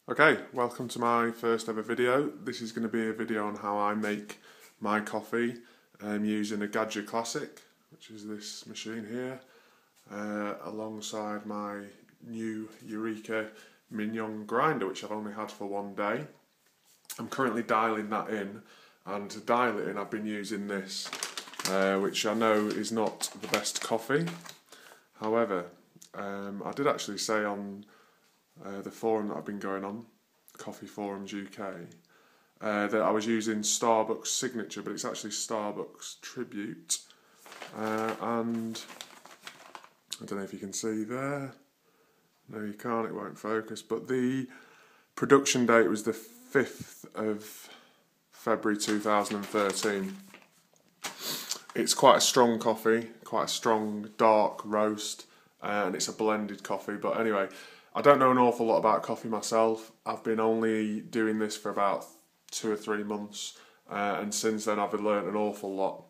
Okay, welcome to my first ever video. This is going to be a video on how I make my coffee using a Gaggia Classic, which is this machine here, alongside my new Eureka Mignon grinder, which I've only had for one day. I'm currently dialing that in, and to dial it in I've been using this, which I know is not the best coffee. However, I did actually say on the forum that I've been going on, Coffee Forums UK, that I was using Starbucks Signature, but it's actually Starbucks Tribute, and I don't know if you can see there. No, you can't, it won't focus, but the production date was the 5th of February 2013. It's quite a strong coffee, quite a strong dark roast, and it's a blended coffee. But anyway, I don't know an awful lot about coffee myself. I've been only doing this for about 2 or 3 months, and since then I've learned an awful lot.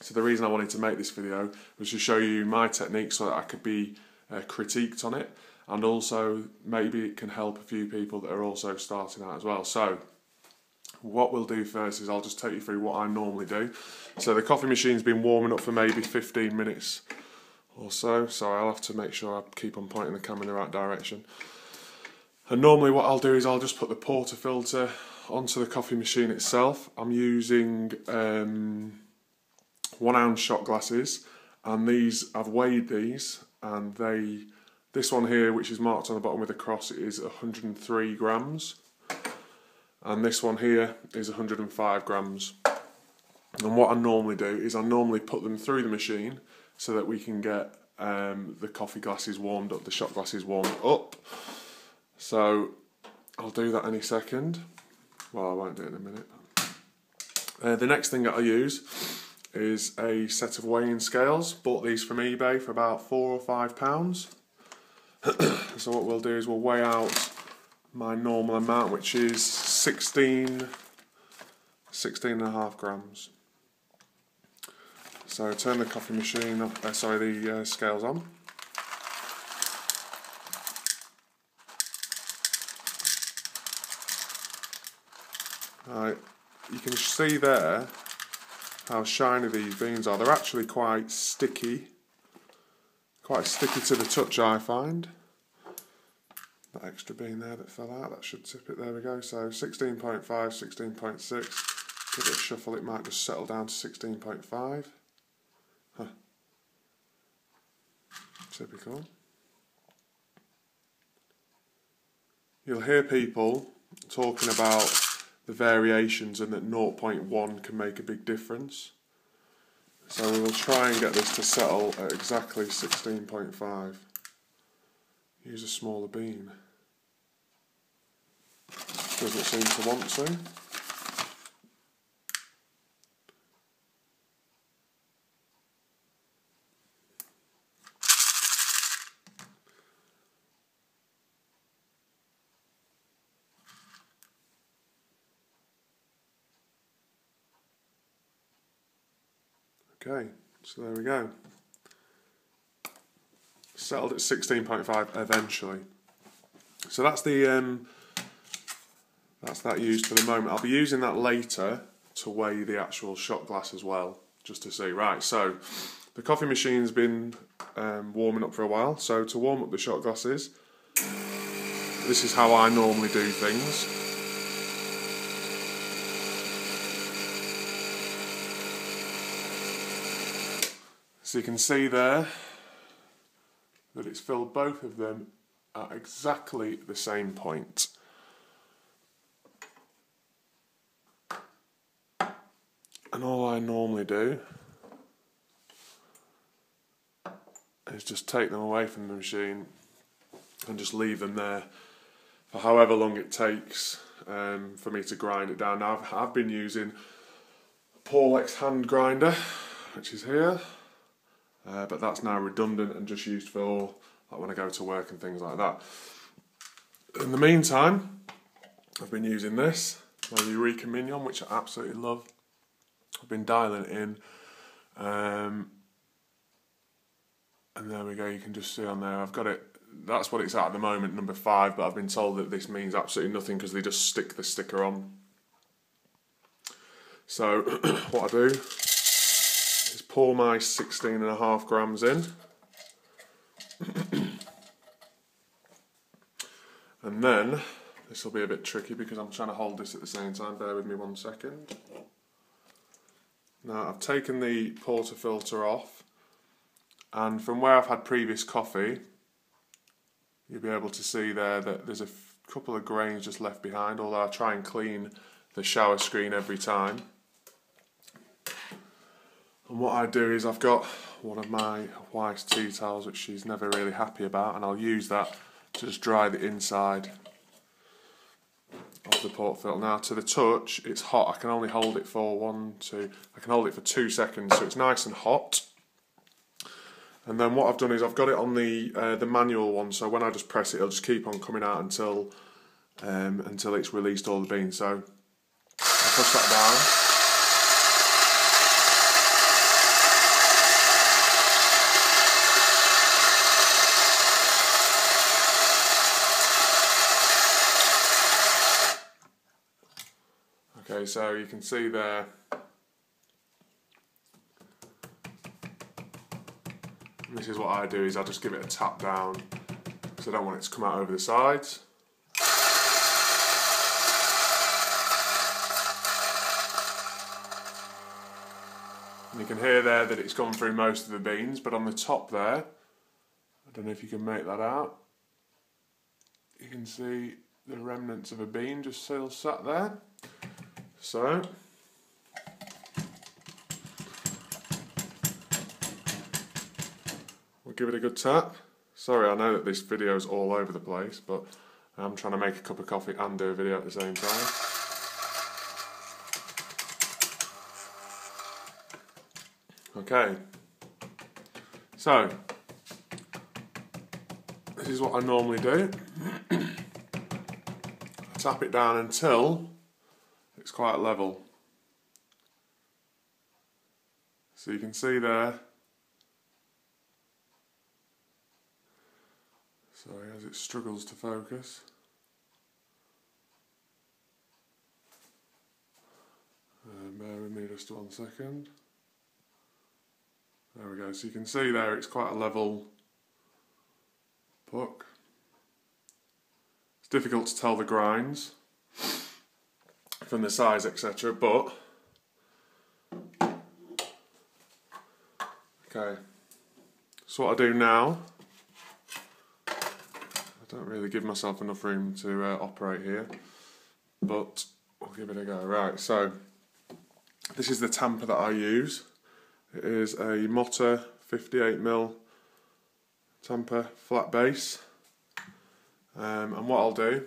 So the reason I wanted to make this video was to show you my technique so that I could be critiqued on it, and also maybe it can help a few people that are also starting out as well. So what we'll do first is I'll just take you through what I normally do. So the coffee machine's been warming up for maybe 15 minutes or so I'll have to make sure I keep on pointing the camera in the right direction. And normally what I'll do is I'll just put the portafilter onto the coffee machine itself. I'm using 1 ounce shot glasses, and these, I've weighed these, and this one here, which is marked on the bottom with a cross, is 103 grams, and this one here is 105 grams. And what I normally do is I normally put them through the machine so that we can get the coffee glasses warmed up, the shot glasses warmed up. So I'll do that any second. Well, I won't do it in a minute. The next thing that I use is a set of weighing scales. Bought these from eBay for about £4 or £5. So what we'll do is we'll weigh out my normal amount, which is 16.5 grams. So turn the coffee machine off, the scales on. Right, you can see there how shiny these beans are. They're actually quite sticky to the touch, I find. That extra bean there that fell out, that should tip it. There we go. So 16.5, 16.6. Give it a shuffle, it might just settle down to 16.5. Huh. Typical. You'll hear people talking about the variations and that 0.1 can make a big difference. So we will try and get this to settle at exactly 16.5. Use a smaller bean. Doesn't seem to want to. Okay, so there we go. Settled at 16.5 eventually. So that's that used for the moment. I'll be using that later to weigh the actual shot glass as well, just to see. Right, so the coffee machine's been warming up for a while. So to warm up the shot glasses, this is how I normally do things. So you can see there that it's filled both of them at exactly the same point. And all I normally do is just take them away from the machine and just leave them there for however long it takes for me to grind it down. Now I've been using a Paulex hand grinder, which is here. But that's now redundant and just used for like when I go to work and things like that. In the meantime, I've been using this, my Eureka Mignon, which I absolutely love. I've been dialing it in, and there we go, you can just see on there, I've got it that's what it's at the moment, number 5, but I've been told that this means absolutely nothing because they just stick the sticker on. So what I do is pour my 16.5 grams in. And then, this will be a bit tricky because I'm trying to hold this at the same time, bear with me 1 second. Now I've taken the portafilter off, and from where I've had previous coffee, you'll be able to see there that there's a couple of grains just left behind, although I try and clean the shower screen every time. And what I do is I've got one of my wife's tea towels which she's never really happy about, and I'll use that to just dry the inside of the portafilter. Now to the touch, it's hot. I can only hold it for I can hold it for 2 seconds, so it's nice and hot. And then what I've done is I've got it on the manual one, so when I just press it, it'll just keep on coming out until it's released all the beans. So I push that down. Okay, so you can see there, this is what I do, is I just give it a tap down because I don't want it to come out over the sides. And you can hear there that it's gone through most of the beans, but on the top there, I don't know if you can make that out, you can see the remnants of a bean just still sat there. So, we'll give it a good tap. Sorry, I know that this video is all over the place, but I'm trying to make a cup of coffee and do a video at the same time. Okay, so this is what I normally do. I tap it down until it's quite level. So you can see there, sorry, as it struggles to focus. Bear with me just 1 second. There we go, so you can see there it's quite a level puck. It's difficult to tell the grinds from the size, etc., but okay, so what I do now, I don't really give myself enough room to operate here, but I'll give it a go. Right, so this is the tamper that I use. It is a Motta 58mm tamper flat base, and what I'll do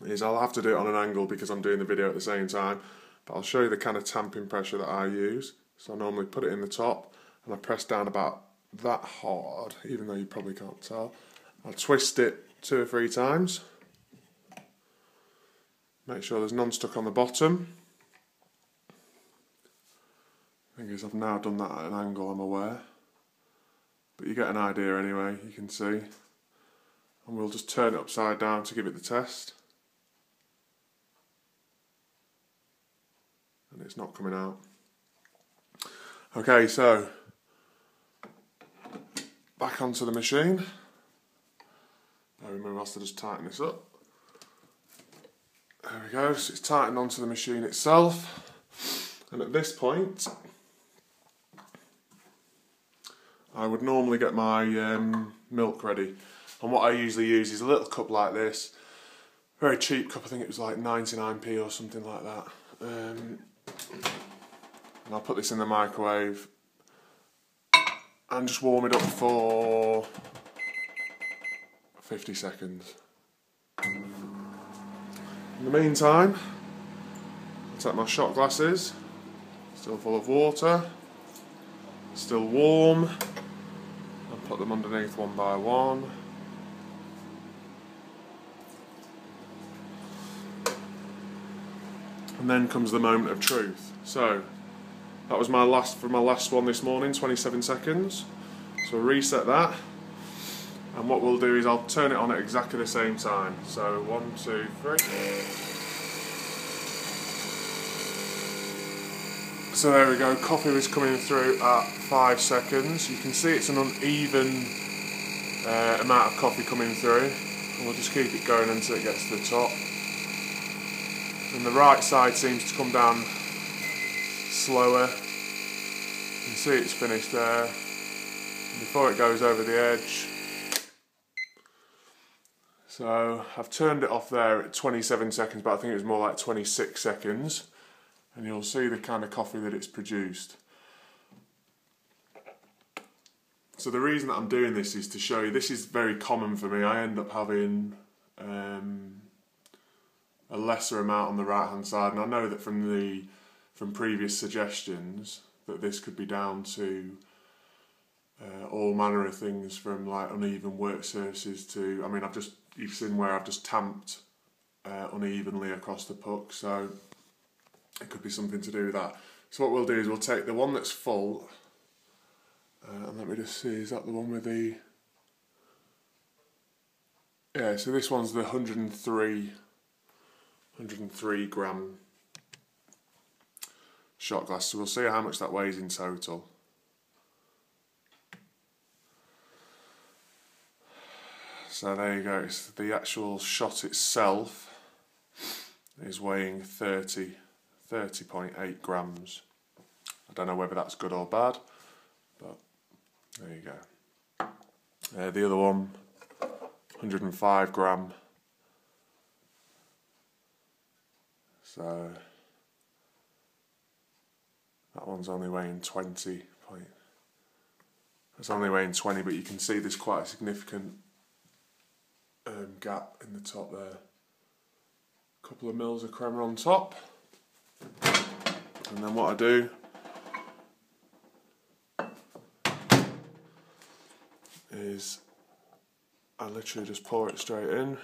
is I'll have to do it on an angle because I'm doing the video at the same time, but I'll show you the kind of tamping pressure that I use. So I normally put it in the top and I press down about that hard, even though you probably can't tell. I'll twist it 2 or 3 times, make sure there's none stuck on the bottom. The thing is, I've now done that at an angle, I'm aware, but you get an idea anyway, you can see. And we'll just turn it upside down to give it the test. And it's not coming out. Okay, so back onto the machine. Now we must have just tighten this up. There we go, so it's tightened onto the machine itself. And at this point, I would normally get my milk ready. And what I usually use is a little cup like this. Very cheap cup, I think it was like 99p or something like that. And I'll put this in the microwave and just warm it up for 50 seconds. In the meantime, I'll take my shot glasses, still full of water, still warm, and put them underneath one by one. And then comes the moment of truth. So that was my last one this morning, 27 seconds. So I'll reset that, And what we'll do is I'll turn it on at exactly the same time. So 1, 2, 3. So there we go, coffee was coming through at 5 seconds. You can see it's an uneven amount of coffee coming through. And we'll just keep it going until it gets to the top. And the right side seems to come down slower. You can see it's finished there. And before it goes over the edge. So I've turned it off there at 27 seconds, but I think it was more like 26 seconds. And you'll see the kind of coffee that it's produced. So the reason that I'm doing this is to show you, this is very common for me. I end up having a lesser amount on the right hand side, and I know that from previous suggestions that this could be down to all manner of things, from like uneven work surfaces to, I mean, you've seen where I've just tamped unevenly across the puck, so it could be something to do with that. So what we'll do is we'll take the one that's full, and let me just see, is that the one with the, yeah, so this one's the 103 gram shot glass, so we'll see how much that weighs in total. So there you go, it's the actual shot itself is weighing 30.8 grams. I don't know whether that's good or bad, but there you go. The other one, 105 gram. So that one's only weighing 20. It's only weighing 20, but you can see there's quite a significant gap in the top there. A couple of mils of crema on top. And then what I do is I literally just pour it straight in.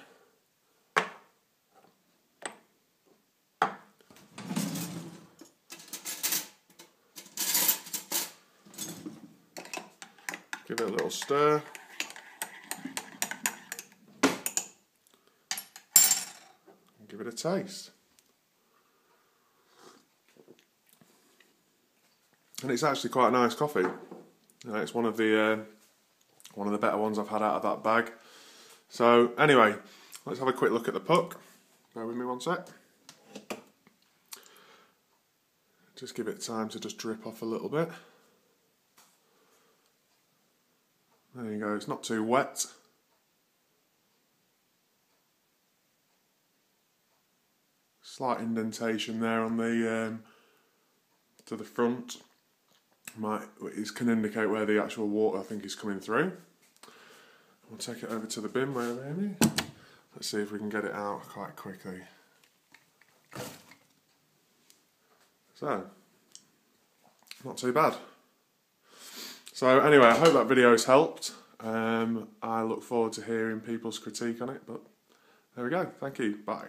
Give it a little stir. And give it a taste. And it's actually quite a nice coffee. It's one of the better ones I've had out of that bag. So anyway, let's have a quick look at the puck. Bear with me one sec. Just give it time to just drip off a little bit. There you go, it's not too wet. Slight indentation there on the to the front. Can indicate where the actual water, I think, is coming through. We'll take it over to the bin, maybe. Let's see if we can get it out quite quickly. So, not too bad. So anyway, I hope that video has helped. I look forward to hearing people's critique on it, but there we go. Thank you. Bye.